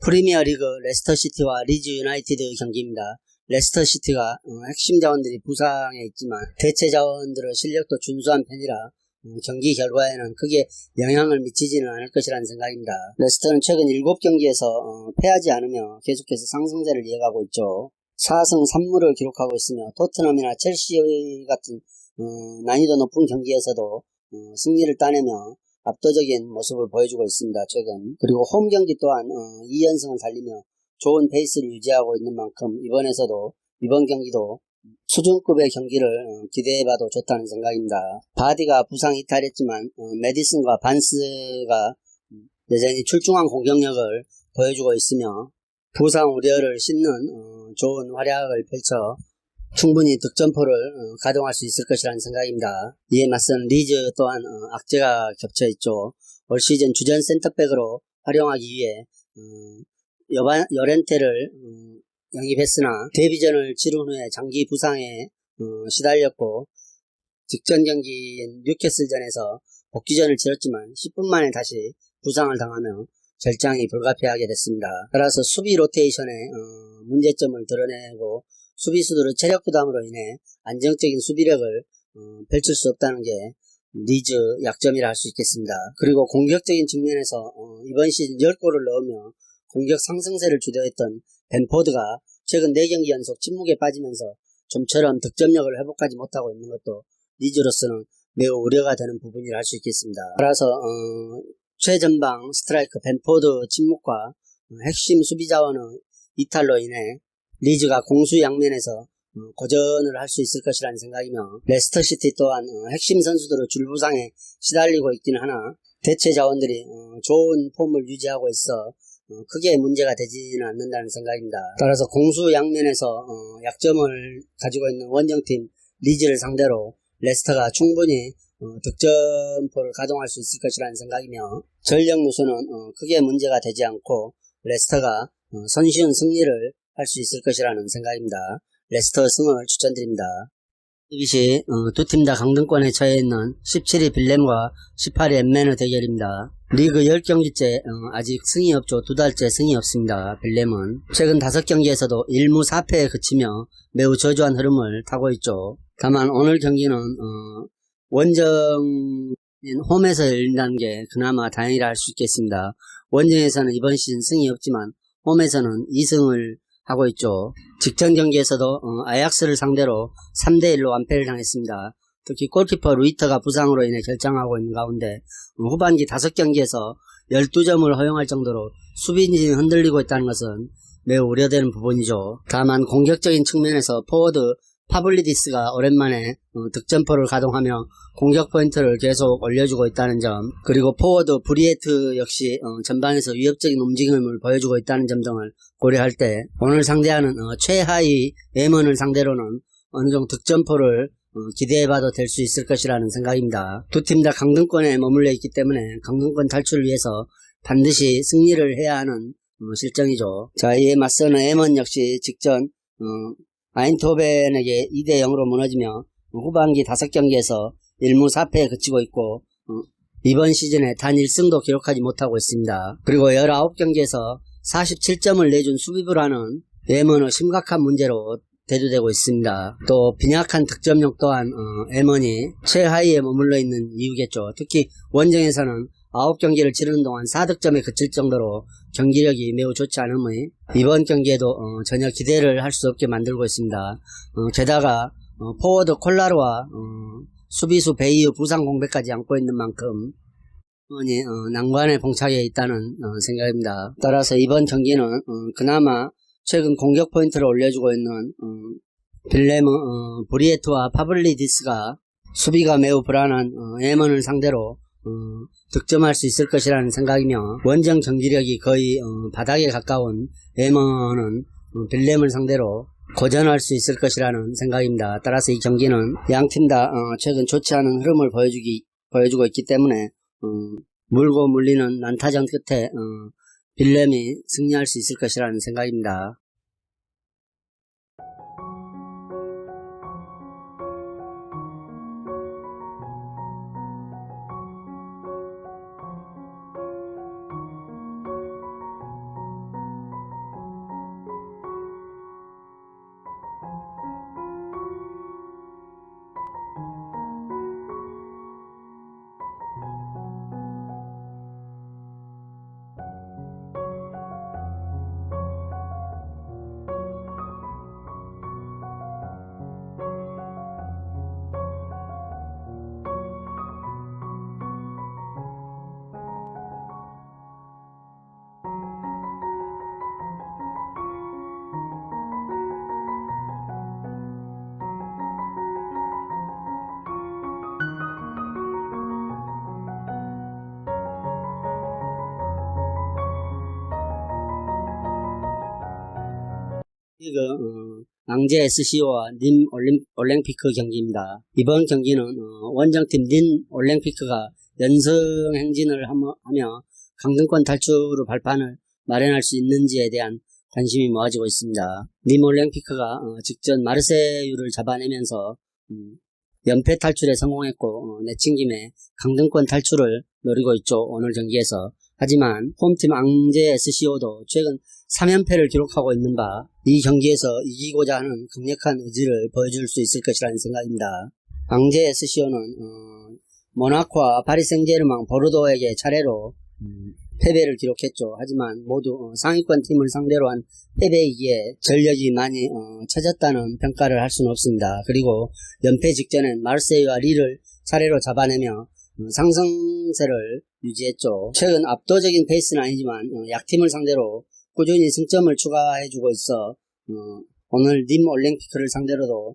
프리미어리그 레스터시티와 리즈 유나이티드 경기입니다. 레스터시티가 핵심 자원들이 부상에 있지만 대체 자원들의 실력도 준수한 편이라 경기 결과에는 크게 영향을 미치지는 않을 것이라는 생각입니다. 레스터는 최근 7경기에서 패하지 않으며 계속해서 상승세를 이어가고 있죠. 4승 3무를 기록하고 있으며 토트넘이나 첼시 같은 난이도 높은 경기에서도 승리를 따내며 압도적인 모습을 보여주고 있습니다. 최근. 그리고 홈 경기 또한 2연승을 달리며 좋은 페이스를 유지하고 있는 만큼 이번 경기도 수준급의 경기를 기대해봐도 좋다는 생각입니다. 바디가 부상 이탈했지만 메디슨과 반스가 여전히 출중한 공격력을 보여주고 있으며 부상 우려를 씻는 좋은 활약을 펼쳐 충분히 득점포를 가동할 수 있을 것이라는 생각입니다. 이에 맞선 리즈 또한 악재가 겹쳐있죠. 올 시즌 주전 센터백으로 활용하기 위해 요렌테를 영입했으나 데뷔전을 치른 후에 장기 부상에 시달렸고 직전 경기인 뉴캐슬전에서 복귀전을 치렀지만 10분 만에 다시 부상을 당하며 절장이 불가피하게 됐습니다. 따라서 수비 로테이션에 문제점을 드러내고 수비수들의 체력 부담으로 인해 안정적인 수비력을 펼칠 수 없다는 게 리즈 약점이라 할 수 있겠습니다. 그리고 공격적인 측면에서 이번 시즌 10골을 넣으며 공격 상승세를 주도했던 벤포드가 최근 4경기 연속 침묵에 빠지면서 좀처럼 득점력을 회복하지 못하고 있는 것도 리즈로서는 매우 우려가 되는 부분이라 할 수 있겠습니다. 따라서 최전방 스트라이커 벤포드 침묵과 핵심 수비 자원의 이탈로 인해 리즈가 공수 양면에서 고전을 할 수 있을 것이라는 생각이며 레스터시티 또한 핵심 선수들의 줄부상에 시달리고 있기는 하나 대체 자원들이 좋은 폼을 유지하고 있어 크게 문제가 되지는 않는다는 생각입니다. 따라서 공수 양면에서 약점을 가지고 있는 원정팀 리즈를 상대로 레스터가 충분히 득점포를 가동할 수 있을 것이라는 생각이며 전력 누수는 크게 문제가 되지 않고 레스터가 손쉬운 승리를 할 수 있을 것이라는 생각입니다. 레스터 승을 추천드립니다. 이것이 두 팀 다 강등권에 처해 있는 17위 빌렘과 18위 엠맨의 대결입니다. 리그 10경기째 아직 승이 없죠. 2달째 승이 없습니다. 빌렘은 최근 5경기에서도 1무 4패에 그치며 매우 저조한 흐름을 타고 있죠. 다만 오늘 경기는 원정인 홈에서 열린다는 게 그나마 다행이라 할 수 있겠습니다. 원정에서는 이번 시즌 승이 없지만 홈에서는 2승을 하고 있죠. 직전 경기에서도 아약스를 상대로 3대1로 완패를 당했습니다. 특히 골키퍼 루이터가 부상으로 인해 결장하고 있는 가운데 후반기 5경기에서 12점을 허용할 정도로 수비진이 흔들리고 있다는 것은 매우 우려되는 부분이죠. 다만 공격적인 측면에서 포워드 파블리디스가 오랜만에 득점포를 가동하며 공격 포인트를 계속 올려주고 있다는 점, 그리고 포워드 브리에트 역시 전방에서 위협적인 움직임을 보여주고 있다는 점 등을 고려할 때 오늘 상대하는 최하위 엠먼을 상대로는 어느 정도 득점포를 기대해봐도 될 수 있을 것이라는 생각입니다. 두 팀 다 강등권에 머물러 있기 때문에 강등권 탈출을 위해서 반드시 승리를 해야 하는 실정이죠. 자, 이에 맞서는 엠먼 역시 직전 아인토벤에게 2대0으로 무너지며 후반기 5경기에서 1무 4패에 그치고 있고 이번 시즌에 단 1승도 기록하지 못하고 있습니다. 그리고 19경기에서 47점을 내준 수비부라는 엠먼의 심각한 문제로 대두되고 있습니다. 또 빈약한 득점력 또한 엠먼이 최하위에 머물러 있는 이유겠죠. 특히 원정에서는 9경기를 치르는 동안 4득점에 그칠 정도로 경기력이 매우 좋지 않음의 이번 경기에도 전혀 기대를 할 수 없게 만들고 있습니다. 게다가 포워드 콜라르와 수비수 베이의 부상 공백까지 안고 있는 만큼 난관에 봉착해 있다는 생각입니다. 따라서 이번 경기는 그나마 최근 공격 포인트를 올려주고 있는 빌렘 브리에트와 파블리디스가 수비가 매우 불안한 엠먼을 상대로 득점할 수 있을 것이라는 생각이며 원정 경기력이 거의 바닥에 가까운 엠먼은 빌렘을 상대로 고전할 수 있을 것이라는 생각입니다. 따라서 이 경기는 양팀 다 최근 좋지 않은 흐름을 보여주고 있기 때문에 물고 물리는 난타전 끝에 빌렘이 승리할 수 있을 것이라는 생각입니다. 앙제 SCO와 님 올랭피크 경기입니다. 이번 경기는 원정팀 님 올랭피크가 연승 행진을 하며 강등권 탈출의 발판을 마련할 수 있는지에 대한 관심이 모아지고 있습니다. 님 올랭피크가 직전 마르세유를 잡아내면서 연패 탈출에 성공했고 내친김에 강등권 탈출을 노리고 있죠. 오늘 경기에서. 하지만 홈팀 앙제 SCO도 최근 3연패를 기록하고 있는 바 이 경기에서 이기고자 하는 강력한 의지를 보여줄 수 있을 것이라는 생각입니다. 앙제 SCO는 모나코와 파리 생제르맹 보르도에게 차례로 패배를 기록했죠. 하지만 모두 상위권 팀을 상대로 한 패배이기에 전력이 많이 처졌다는 평가를 할 수는 없습니다. 그리고 연패 직전엔 마르세유와 리를 차례로 잡아내며 상승세를 유지했죠. 최근 압도적인 페이스는 아니지만 약팀을 상대로 꾸준히 승점을 추가해주고 있어 오늘 님 올랭피크를 상대로도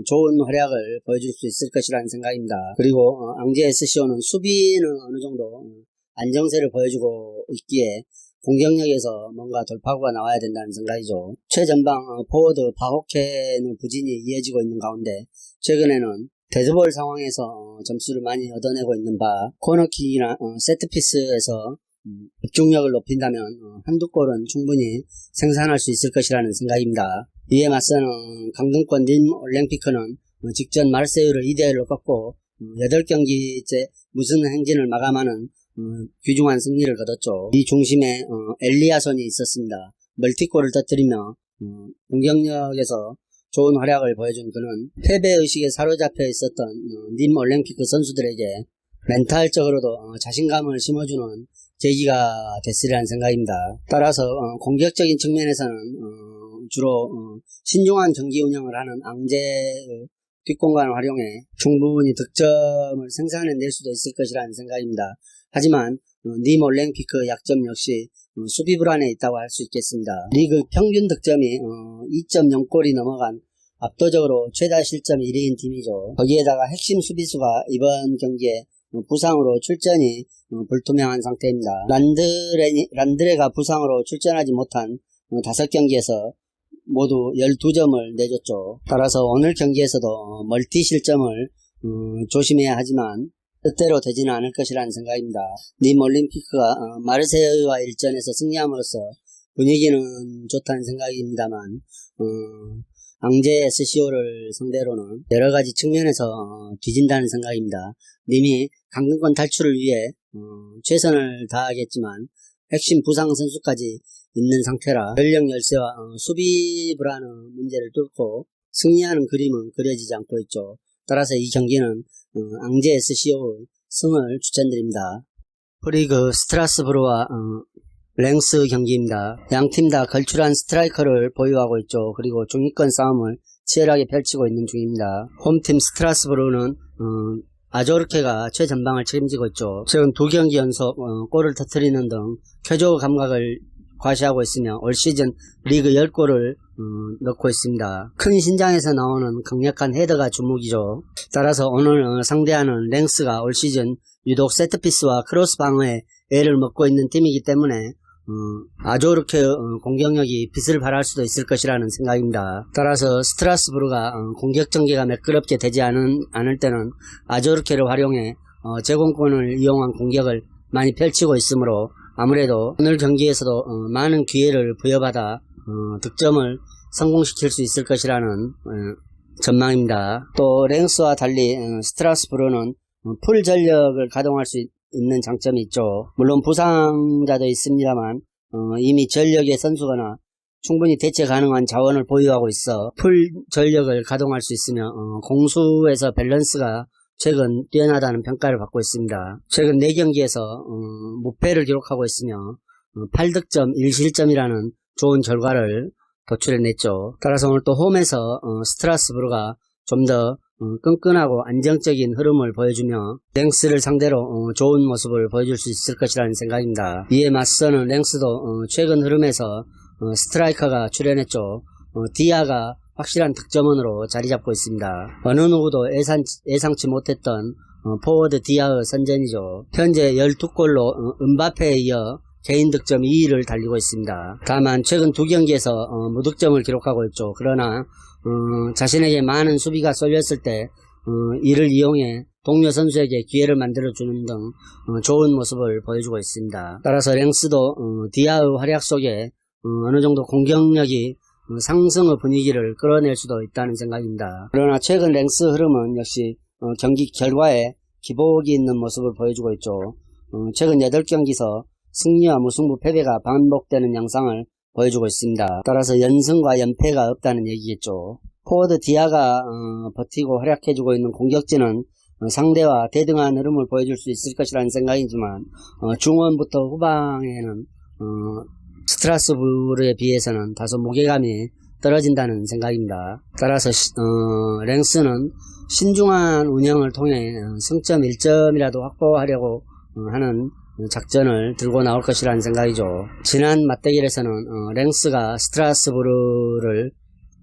좋은 활약을 보여줄 수 있을 것이라는 생각입니다. 그리고 앙제 SCO는 수비는 어느 정도 안정세를 보여주고 있기에 공격력에서 뭔가 돌파구가 나와야 된다는 생각이죠. 최전방 포워드 파호케는 부진이 이어지고 있는 가운데 최근에는 데드볼 상황에서 점수를 많이 얻어내고 있는 바 코너킥이나 세트피스에서 집중력을 높인다면 한두 골은 충분히 생산할 수 있을 것이라는 생각입니다. 이에 맞서는 강등권 님 올랭피크는 직전 마르세유를 2대1로 꺾고 8경기째 무슨 행진을 마감하는 귀중한 승리를 거뒀죠. 이 중심에 엘리아손이 있었습니다. 멀티골을 터뜨리며 공격력에서 좋은 활약을 보여준 그는 패배의식에 사로잡혀 있었던 님 올랭피크 선수들에게 멘탈적으로도 자신감을 심어주는 계기가 됐으리라는 생각입니다. 따라서 공격적인 측면에서는 주로 신중한 경기 운영을 하는 앙제의 뒷공간을 활용해 충분히 득점을 생산해낼 수도 있을 것이라는 생각입니다. 하지만 님 올랭피크 약점 역시 수비 불안에 있다고 할 수 있겠습니다. 리그 평균 득점이 2.0골이 넘어간 압도적으로 최다 실점 1위인 팀이죠. 거기에다가 핵심 수비수가 이번 경기에 부상으로 출전이 불투명한 상태입니다. 란드레가 부상으로 출전하지 못한 5경기에서 모두 12점을 내줬죠. 따라서 오늘 경기에서도 멀티 실점을 조심해야 하지만 뜻대로 되지는 않을 것이라는 생각입니다. 님 올림피크가 마르세유와 일전에서 승리함으로써 분위기는 좋다는 생각입니다만 앙제 SCO를 상대로는 여러가지 측면에서 뒤진다는 생각입니다. 님이 강등권 탈출을 위해 최선을 다하겠지만 핵심 부상 선수까지 있는 상태라 전력 열세와 수비 불안의 문제를 뚫고 승리하는 그림은 그려지지 않고 있죠. 따라서 이 경기는 앙제 SCO의 승을 추천드립니다. 프리그 스트라스부르와 랭스 경기입니다. 양팀 다 걸출한 스트라이커를 보유하고 있죠. 그리고 중위권 싸움을 치열하게 펼치고 있는 중입니다. 홈팀 스트라스부르는 아조르케가 최전방을 책임지고 있죠. 최근 2경기 연속 골을 터뜨리는 등 쾌조 감각을 과시하고 있으며 올 시즌 리그 10골을 넣고 있습니다. 큰 신장에서 나오는 강력한 헤더가 주목이죠. 따라서 오늘 상대하는 랭스가 올 시즌 유독 세트피스와 크로스 방어에 애를 먹고 있는 팀이기 때문에 아조르케의 공격력이 빛을 발할 수도 있을 것이라는 생각입니다. 따라서 스트라스부르가 공격 전개가 매끄럽게 되지 않을 때는 아조르케를 활용해 제공권을 이용한 공격을 많이 펼치고 있으므로 아무래도 오늘 경기에서도 많은 기회를 부여받아 득점을 성공시킬 수 있을 것이라는 전망입니다. 또 랭스와 달리 스트라스부르는 풀 전력을 가동할 수 있는 장점이 있죠. 물론 부상자도 있습니다만 이미 전력의 선수거나 충분히 대체 가능한 자원을 보유하고 있어 풀 전력을 가동할 수 있으며 공수에서 밸런스가 최근 뛰어나다는 평가를 받고 있습니다. 최근 4경기에서 무패를 기록하고 있으며 8득점 1실점이라는 좋은 결과를 도출해냈죠. 따라서 오늘 또 홈에서 스트라스부르가 좀 더 끈끈하고 안정적인 흐름을 보여주며 랭스를 상대로 좋은 모습을 보여줄 수 있을 것이라는 생각입니다. 이에 맞서는 랭스도 최근 흐름에서 스트라이커가 출연했죠. 디아가 확실한 득점원으로 자리잡고 있습니다. 어느 누구도 예상치 못했던 포워드 디아의 선전이죠. 현재 12골로 은바페에 이어 개인 득점 2위를 달리고 있습니다. 다만 최근 두 경기에서 무득점을 기록하고 있죠. 그러나 자신에게 많은 수비가 쏠렸을 때 이를 이용해 동료 선수에게 기회를 만들어주는 등 좋은 모습을 보여주고 있습니다. 따라서 랭스도 디아의 활약 속에 어느 정도 공격력이 상승의 분위기를 끌어낼 수도 있다는 생각입니다. 그러나 최근 랭스 흐름은 역시 경기 결과에 기복이 있는 모습을 보여주고 있죠. 최근 8경기에서 승리와 무승부 패배가 반복되는 양상을 보여주고 있습니다. 따라서 연승과 연패가 없다는 얘기겠죠. 포워드 디아가 버티고 활약해주고 있는 공격진은 상대와 대등한 흐름을 보여줄 수 있을 것이라는 생각이지만 중원부터 후방에는 스트라스부르에 비해서는 다소 무게감이 떨어진다는 생각입니다. 따라서 랭스는 신중한 운영을 통해 승점 1점이라도 확보하려고 하는 작전을 들고 나올 것이라는 생각이죠. 지난 맞대결에서는 랭스가 스트라스부르를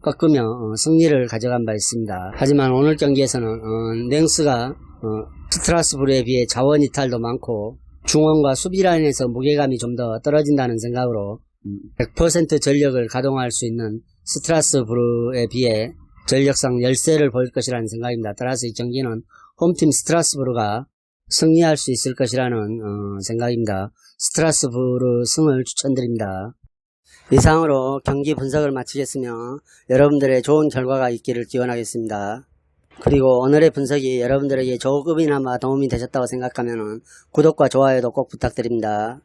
꺾으며 승리를 가져간 바 있습니다. 하지만 오늘 경기에서는 랭스가 스트라스부르에 비해 자원 이탈도 많고 중원과 수비라인에서 무게감이 좀 더 떨어진다는 생각으로 100% 전력을 가동할 수 있는 스트라스부르에 비해 전력상 열세를 보일 것이라는 생각입니다. 따라서 이 경기는 홈팀 스트라스부르가 승리할 수 있을 것이라는 생각입니다. 스트라스부르 승을 추천드립니다. 이상으로 경기 분석을 마치겠으며 여러분들의 좋은 결과가 있기를 기원하겠습니다. 그리고 오늘의 분석이 여러분들에게 조금이나마 도움이 되셨다고 생각하면 구독과 좋아요도 꼭 부탁드립니다.